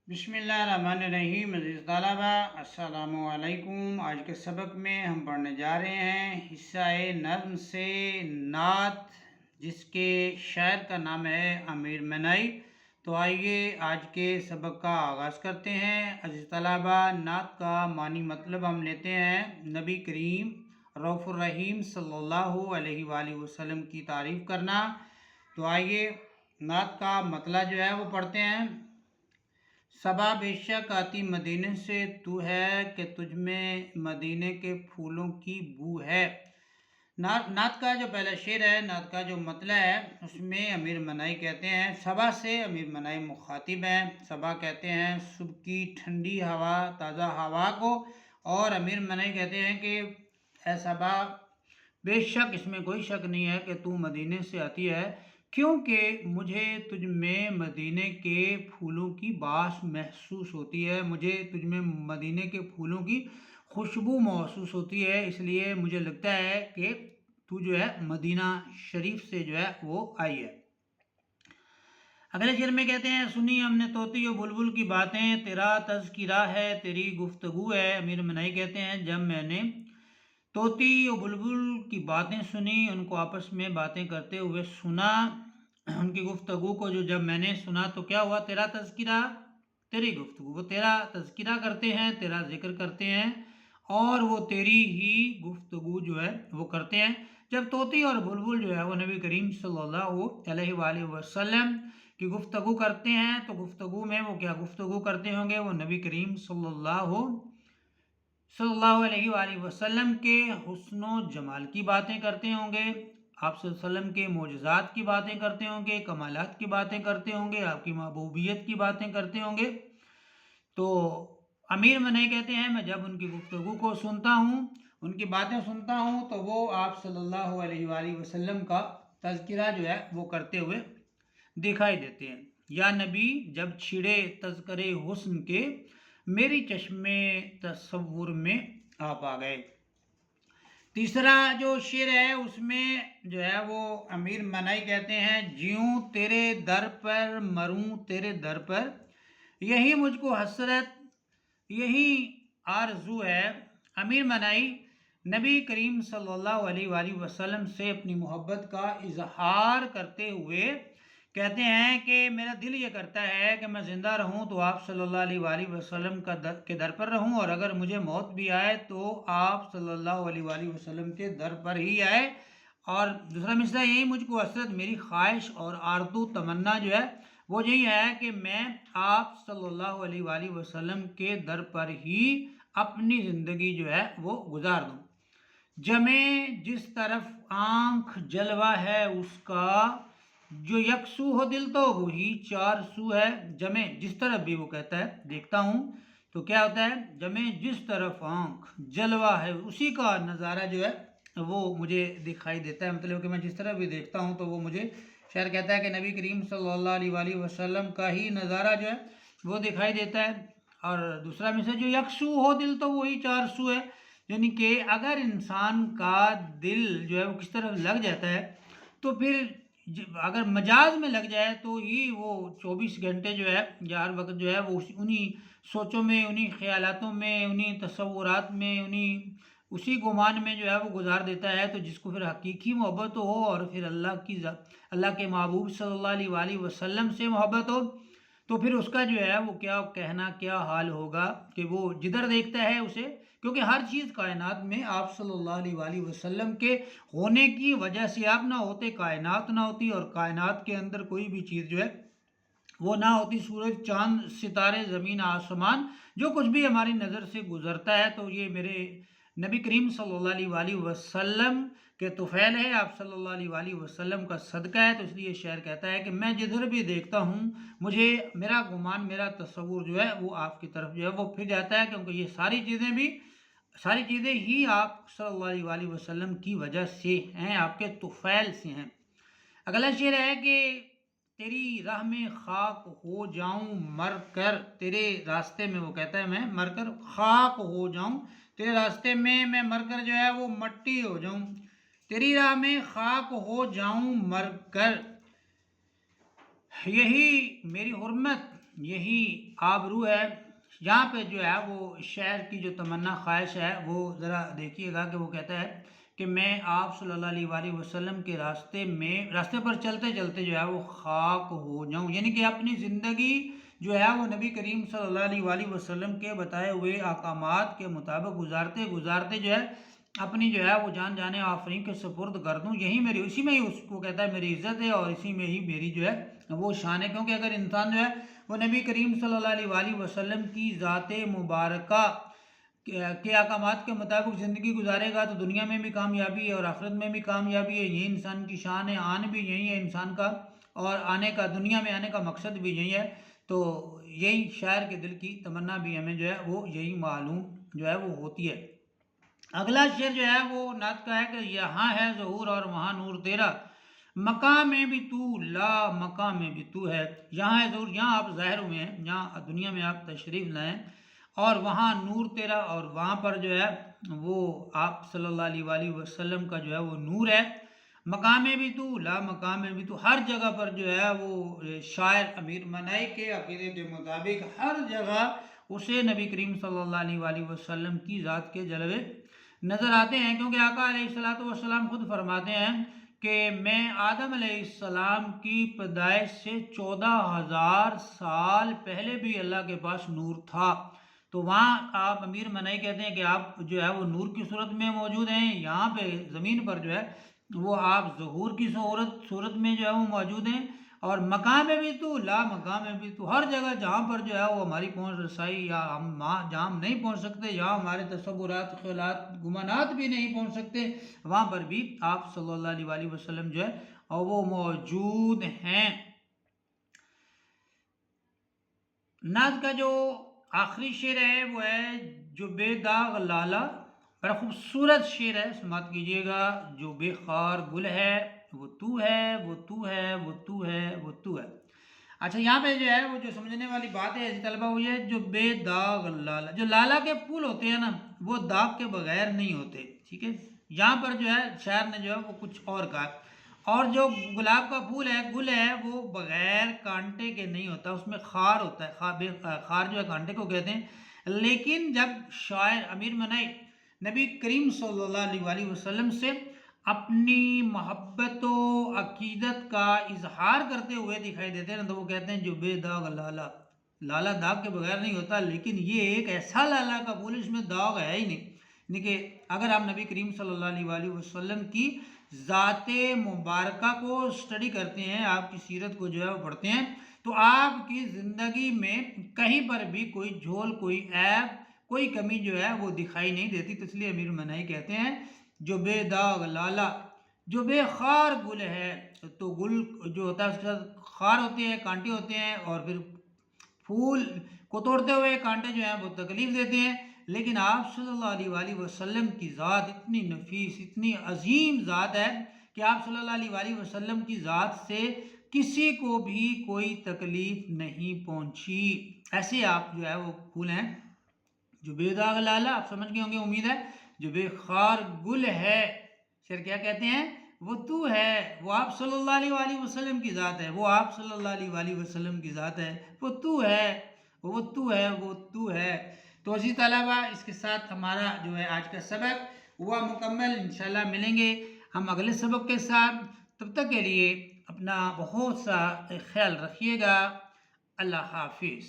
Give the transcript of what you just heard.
بسم اللہ الرحمن الرحیم۔ عزیز طلبہ السلام علیکم۔ آج کے سبق میں ہم پڑھنے جا رہے ہیں حصہ نظم سے نعت، جس کے شاعر کا نام ہے امیر منائی۔ تو آئیے آج کے سبق کا آغاز کرتے ہیں۔ عزیز طلبہ، نعت کا معنی مطلب ہم لیتے ہیں نبی کریم رؤوف الرحیم صلی اللہ علیہ وآلہ وسلم کی تعریف کرنا۔ تو آئیے نعت کا مطلب جو ہے وہ پڑھتے ہیں۔ صبا بے شک آتی مدینے سے تو ہے کہ تجھ میں مدینے کے پھولوں کی بو ہے۔ نعت کا جو پہلا شعر ہے، نعت کا جو مطلب ہے، اس میں امیر منائی کہتے ہیں صبا سے امیر منائی مخاطب ہیں۔ صبا کہتے ہیں صبح کی ٹھنڈی ہوا، تازہ ہوا کو، اور امیر منائی کہتے ہیں کہ اے صبا، بے شک اس میں کوئی شک نہیں ہے کہ تو مدینے سے آتی ہے، کیونکہ مجھے تجھ میں مدینے کے پھولوں کی باس محسوس ہوتی ہے، مجھے تجھ میں مدینے کے پھولوں کی خوشبو محسوس ہوتی ہے، اس لیے مجھے لگتا ہے کہ تو جو ہے مدینہ شریف سے جو ہے وہ آئی ہے۔ اگلے شعر میں کہتے ہیں سنی ہم نے طوطی و بلبل کی باتیں، تیرا تذکرہ ہے تیری گفتگو ہے۔ امیر منائی کہتے ہیں جب میں نے طوطی و بلبل کی باتیں سنی، ان کو آپس میں باتیں کرتے ہوئے سنا، ان کی گفتگو کو جب میں نے سنا تو کیا ہوا؟ تیرا تذکرہ، تیری گفتگو، وہ تیرا تذکرہ کرتے ہیں، تیرا ذکر کرتے ہیں، اور وہ تیری ہی گفتگو جو ہے وہ کرتے ہیں۔ جب طوطی اور بلبل جو ہے وہ نبی کریم صلی اللہ علیہ وآلہ وسلم کی گفتگو کرتے ہیں تو گفتگو میں وہ کیا گفتگو کرتے ہوں گے؟ وہ نبی کریم صلی اللہ علیہ وآلہ وسلم کے حسن و جمال کی باتیں کرتے ہوں گے، آپ صلی اللہ علیہ وسلم کے معجزات کی باتیں کرتے ہوں گے، کمالات کی باتیں کرتے ہوں گے، آپ کی محبوبیت کی باتیں کرتے ہوں گے۔ تو امیر منائی کہتے ہیں میں جب ان کی گفتگو کو سنتا ہوں، ان کی باتیں سنتا ہوں، تو وہ آپ صلی اللہ علیہ وآلہ وسلم کا تذکرہ جو ہے وہ کرتے ہوئے دکھائی دیتے ہیں۔ یا نبی جب چھڑے تذکرے حسن کے، میری چشمے تصور میں آپ آ گئے۔ تیسرا جو شعر ہے اس میں جو ہے وہ امیر منائی کہتے ہیں جیوں تیرے در پر مروں تیرے در پر، یہی مجھ کو حسرت یہی آرزو ہے۔ امیر منائی نبی کریم صلی اللہ علیہ وآلہ وسلم سے اپنی محبت کا اظہار کرتے ہوئے کہتے ہیں کہ میرا دل یہ کرتا ہے کہ میں زندہ رہوں تو آپ صلی اللہ علیہ وآلہ وسلم کے در پر رہوں، اور اگر مجھے موت بھی آئے تو آپ صلی اللہ علیہ وآلہ وسلم کے در پر ہی آئے۔ اور دوسرا مصرع یہی مجھ کو حسرت، میری خواہش اور آرزو تمنا جو ہے وہ یہی ہے کہ میں آپ صلی اللہ علیہ وآلہ وسلم کے در پر ہی اپنی زندگی جو ہے وہ گزار دوں۔ جمے جس طرف آنکھ جلوہ ہے اس کا، جو یکسو ہو دل تو وہی چار سو ہے۔ جمے جس طرف بھی وہ کہتا ہے دیکھتا ہوں تو کیا ہوتا ہے؟ جمے جس طرف آنکھ جلوہ ہے اسی کا نظارہ جو ہے وہ مجھے دکھائی دیتا ہے، مطلب کہ میں جس طرف بھی دیکھتا ہوں تو وہ مجھے، شاعر کہتا ہے کہ نبی کریم صلی اللہ علیہ وآلہ وسلم کا ہی نظارہ جو ہے وہ دکھائی دیتا ہے۔ اور دوسرا مثال جو یکسو ہو دل تو وہی چار سو ہے، یعنی کہ اگر انسان کا دل جو ہے وہ کس طرف لگ جاتا ہے تو پھر اگر مجاز میں لگ جائے تو ہی وہ 24 گھنٹے جو ہے یا ہر وقت جو ہے وہ انہی سوچوں میں، انہی خیالاتوں میں، انہی تصورات میں، اسی گمان میں جو ہے وہ گزار دیتا ہے۔ تو جس کو پھر حقیقی محبت ہو اور پھر اللہ کے محبوب صلی اللہ علیہ وآلہ وسلم سے محبت ہو تو پھر اس کا جو ہے وہ کیا کہنا، کیا حال ہوگا کہ وہ جدھر دیکھتا ہے اسے، کیونکہ ہر چیز کائنات میں آپ صلی اللہ علیہ وآلہ وسلم کے ہونے کی وجہ سے آپ نہ ہوتے، کائنات نہ ہوتی، اور کائنات کے اندر کوئی بھی چیز جو ہے وہ نہ ہوتی، سورج چاند ستارے زمین آسمان جو کچھ بھی ہماری نظر سے گزرتا ہے تو یہ میرے نبی کریم صلی اللہ علیہ وآلہ وسلم کے طفیل ہے، آپ صلی اللہ علیہ وآلہ وسلم کا صدقہ ہے۔ تو اس لیے شاعر کہتا ہے کہ میں جدھر بھی دیکھتا ہوں مجھے میرا گمان، میرا تصور جو ہے وہ آپ کی طرف جو ہے وہ پھر جاتا ہے، کیونکہ یہ ساری چیزیں ہی آپ صلی اللہ علیہ وآلہ وسلم کی وجہ سے ہیں، آپ کے طفیل سے ہیں۔ اگلا شعر ہے کہ تیری راہ میں خاک ہو جاؤں مر کر، تیرے راستے میں وہ کہتا ہے میں مر کر خاک ہو جاؤں، تیرے راستے میں میں مر کر جو ہے وہ مٹی ہو جاؤں، تیری راہ میں خاک ہو جاؤں مر کر، یہی میری حرمت یہی آبرو ہے۔ یہاں پہ جو ہے وہ شعر کی جو تمنا خواہش ہے وہ ذرا دیکھیے گا کہ وہ کہتا ہے کہ میں آپ صلی اللہ علیہ وآلہ وسلم کے راستے پر چلتے چلتے جو ہے وہ خاک ہو جاؤں، یعنی کہ اپنی زندگی جو ہے وہ نبی کریم صلی اللہ علیہ وآلہ وسلم کے بتائے ہوئے احکامات کے مطابق گزارتے گزارتے جو ہے اپنی جو ہے وہ جان جانے آفرین کے سپرد کر دوں، یہی میری، اسی میں ہی اس کو کہتا ہے میری عزت ہے اور اسی میں ہی میری جو ہے وہ شان ہے۔ کیونکہ اگر انسان جو ہے وہ نبی کریم صلی اللہ علیہ وآلہ وسلم کی ذات مبارکہ کے احکامات کے مطابق زندگی گزارے گا تو دنیا میں بھی کامیابی ہے اور آخرت میں بھی کامیابی ہے، یہی انسان کی شان ہے، آن بھی یہی ہے انسان کا، اور آنے کا، دنیا میں آنے کا مقصد بھی یہی ہے۔ تو یہی شاعر کے دل کی تمنا بھی ہمیں جو ہے وہ یہی معلوم جو ہے وہ ہوتی ہے۔ اگلا شعر جو ہے وہ نعت کا ہے کہ یہاں ہے ظہور اور وہاں نور تیرا، مقام میں بھی تو لا مقام میں بھی تو ہے۔ یہاں ہے ظہور، یہاں آپ ظاہر ہوئے ہیں، یہاں دنیا میں آپ تشریف لائیں، اور وہاں نور تیرا، اور وہاں پر جو ہے وہ آپ صلی اللہ علیہ وآلہ وسلم کا جو ہے وہ نور ہے۔ مقام میں بھی تو لا مقام میں بھی تو، ہر جگہ پر جو ہے وہ شاعر امیر منائی کے عقیدے کے مطابق ہر جگہ اسے نبی کریم صلی اللہ علیہ وآلہ وسلم کی ذات کے جلوے نظر آتے ہیں، کیونکہ آقا علیہ السلام خود فرماتے ہیں کہ میں آدم علیہ السلام کی پیدائش سے 14,000 سال پہلے بھی اللہ کے پاس نور تھا۔ تو وہاں آپ امیر منائی کہتے ہیں کہ آپ جو ہے وہ نور کی صورت میں موجود ہیں، یہاں پہ زمین پر جو ہے وہ آپ ظہور کی صورت میں جو ہے وہ موجود ہیں، اور مقام میں بھی تو لا مقام میں بھی تو، ہر جگہ جہاں پر جو ہے وہ ہماری پہنچ رسائی یا جہاں ہم نہیں پہنچ سکتے، جہاں ہمارے تصورات، خیالات، گمانات بھی نہیں پہنچ سکتے، وہاں پر بھی آپ صلی اللہ علیہ وآلہ وسلم جو ہے اور وہ موجود ہیں۔ نعت کا جو آخری شعر ہے وہ ہے جو بے داغ لالا، بڑا خوبصورت شعر ہے، سماعت کیجیے گا۔ جو بے خار گل ہے وہ تو ہے، وہ تو ہے، وہ تو ہے، وہ تو ہے۔ اچھا یہاں پہ جو ہے وہ جو سمجھنے والی بات ہے ایسی طلبہ ہوئی ہے، جو بے داغ لالا، جو لالا کے پھول ہوتے ہیں نا وہ داغ کے بغیر نہیں ہوتے، ٹھیک ہے۔ یہاں پر جو ہے شاعر نے جو ہے وہ کچھ اور کہا، اور جو گلاب کا پھول ہے، گل ہے، وہ بغیر کانٹے کے نہیں ہوتا، اس میں خار ہوتا ہے، خار جو ہے کانٹے کو کہتے ہیں۔ لیکن جب شاعر امیر منائی نبی کریم صلی اللہ علیہ وآلہ وسلم سے اپنی محبت و عقیدت کا اظہار کرتے ہوئے دکھائی دیتے ہیں تو وہ کہتے ہیں جو بے داغ لالا، لالا داغ کے بغیر نہیں ہوتا، لیکن یہ ایک ایسا لالا کا پھول اس میں داغ ہے ہی نہیں۔ یعنی کہ اگر آپ نبی کریم صلی اللہ علیہ وآلہ وسلم کی ذات مبارکہ کو اسٹڈی کرتے ہیں، آپ کی سیرت کو جو ہے وہ پڑھتے ہیں، تو آپ کی زندگی میں کہیں پر بھی کوئی جھول، کوئی عیب، کوئی کمی جو ہے وہ دکھائی نہیں دیتی۔ تو اس لیے امیر منائی کہتے ہیں جو بے داغ لالا، جو بے خار گل ہے، تو گل جو ہوتا ہے اس کے ساتھ خار ہوتے ہیں، کانٹے ہوتے ہیں، اور پھر پھول کو توڑتے ہوئے کانٹے جو ہیں وہ تکلیف دیتے ہیں، لیکن آپ صلی اللہ علیہ وآلہ وسلم کی ذات اتنی نفیس، اتنی عظیم ذات ہے کہ آپ صلی اللہ علیہ وآلہ وسلم کی ذات سے کسی کو بھی کوئی تکلیف نہیں پہنچی۔ ایسے آپ جو ہے وہ پھول ہیں جو بے داغ لالا، آپ سمجھ گئے ہوں گے امید ہے، جو بے خار گل ہے، شعر کیا کہتے ہیں، وہ تو ہے، وہ آپ صلی اللہ علیہ وآلہ وسلم کی ذات ہے، وہ آپ صلی اللہ علیہ وآلہ وسلم کی ذات ہے، وہ تو ہے، وہ تو ہے، وہ تو ہے۔ تو اسی طلبہ اس کے ساتھ ہمارا جو ہے آج کا سبق ہوا مکمل، انشاءاللہ ملیں گے ہم اگلے سبق کے ساتھ، تب تک کے لیے اپنا بہت سا خیال رکھیے گا، اللہ حافظ۔